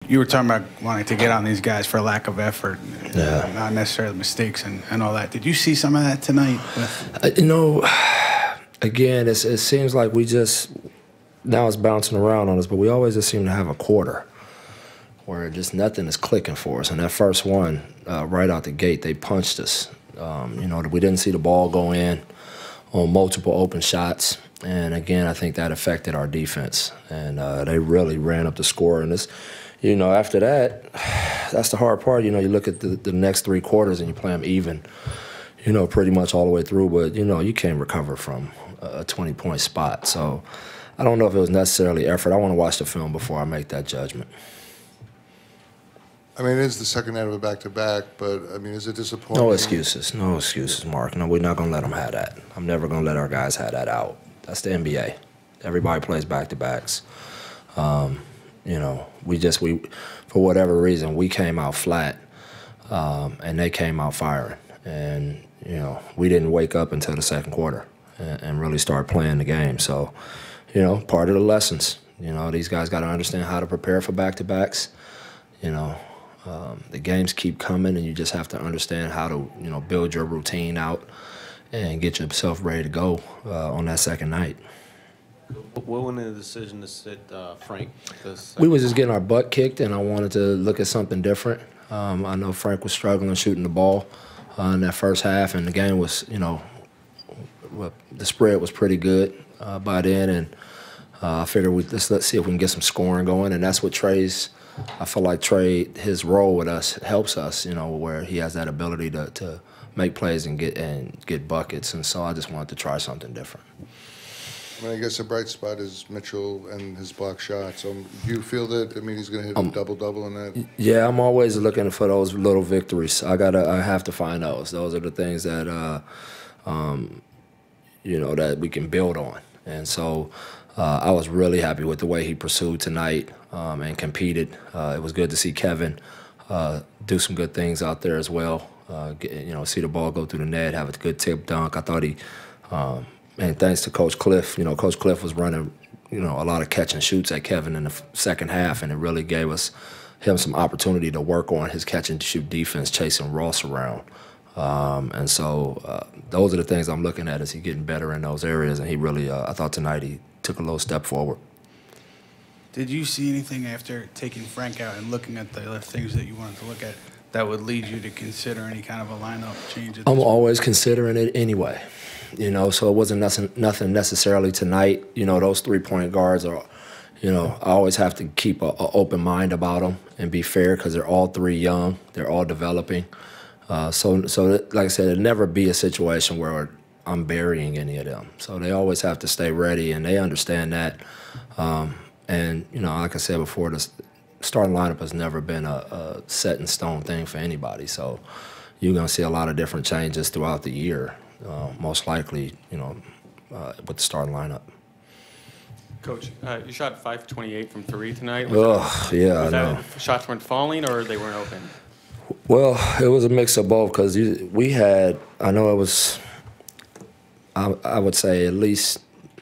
you were talking about wanting to get on these guys for lack of effort, Yeah. not necessarily mistakes and all that. Did you see some of that tonight? Again, it seems like we just, now it's bouncing around on us, but we always just seem to have a quarter where just nothing is clicking for us. And that first one, right out the gate, they punched us. We didn't see the ball go in on multiple open shots. And again, I think that affected our defense. And they really ran up the score. And after that, that's the hard part. You look at the next 3 quarters and you play them even, pretty much all the way through. But, you can't recover from a 20-point spot. So I don't know if it was necessarily effort. I want to watch the film before I make that judgment. I mean, it is the second night of a back-to-back, but, I mean, is it disappointing? No excuses, Mark. No, we're not going to let them have that. I'm never going to let our guys have that out. That's the NBA. Everybody plays back-to-backs. We for whatever reason, we came out flat, and they came out firing. And, we didn't wake up until the second quarter and really start playing the game. So, part of the lessons. These guys got to understand how to prepare for back-to-backs. The games keep coming, and you just have to understand how to, build your routine out and get yourself ready to go on that second night. What went into the decision to sit Frank? We was just getting our butt kicked, and I wanted to look at something different. I know Frank was struggling shooting the ball in that first half, and the game was, the spread was pretty good by then, and I figured let's see if we can get some scoring going, and that's what I feel like his role with us helps us, where he has that ability to make plays and get buckets, and so I just wanted to try something different. I mean, I guess a bright spot is Mitchell and his block shots. Do you feel that, he's going to hit a double-double in that? Yeah, I'm always looking for those little victories. I have to find those. Those are the things that, that we can build on. And so I was really happy with the way he pursued tonight and competed. It was good to see Kevin do some good things out there as well. See the ball go through the net, have a good tip dunk. I thought and thanks to Coach Cliff, Coach Cliff was running, a lot of catch and shoots at Kevin in the second half, and it really gave him some opportunity to work on his catch and shoot defense, chasing Ross around. And so those are the things I'm looking at as he getting better in those areas, and he really, I thought tonight he took a little step forward. Did you see anything after taking Frank out and looking at the other things that you wanted to look at that would lead you to consider any kind of a lineup change? I'm always considering it anyway, so it wasn't nothing necessarily tonight. Those 3-point guards are, I always have to keep an open mind about them and be fair because they're all 3 young. They're all developing. So like I said, it'll never be a situation where I'm burying any of them. So they always have to stay ready, and they understand that. And, like I said before, the starting lineup has never been a set-in-stone thing for anybody. So you're going to see a lot of different changes throughout the year, most likely, with the starting lineup. Coach, you shot 5-28 from 3 tonight. Yeah, I know. Shots weren't falling or they weren't open? Well, it was a mix of both because we had, I know it was, I would say at least,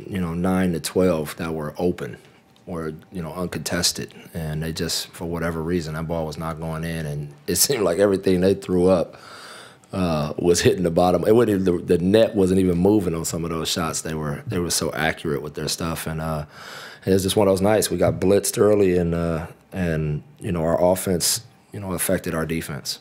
9 to 12 that were open or, uncontested. And they just, for whatever reason, that ball was not going in. And it seemed like everything they threw up was hitting the bottom. It wouldn't even, the net wasn't even moving on some of those shots. They were so accurate with their stuff. And it was just one of those nights. We got blitzed early, and our offense, affected our defense.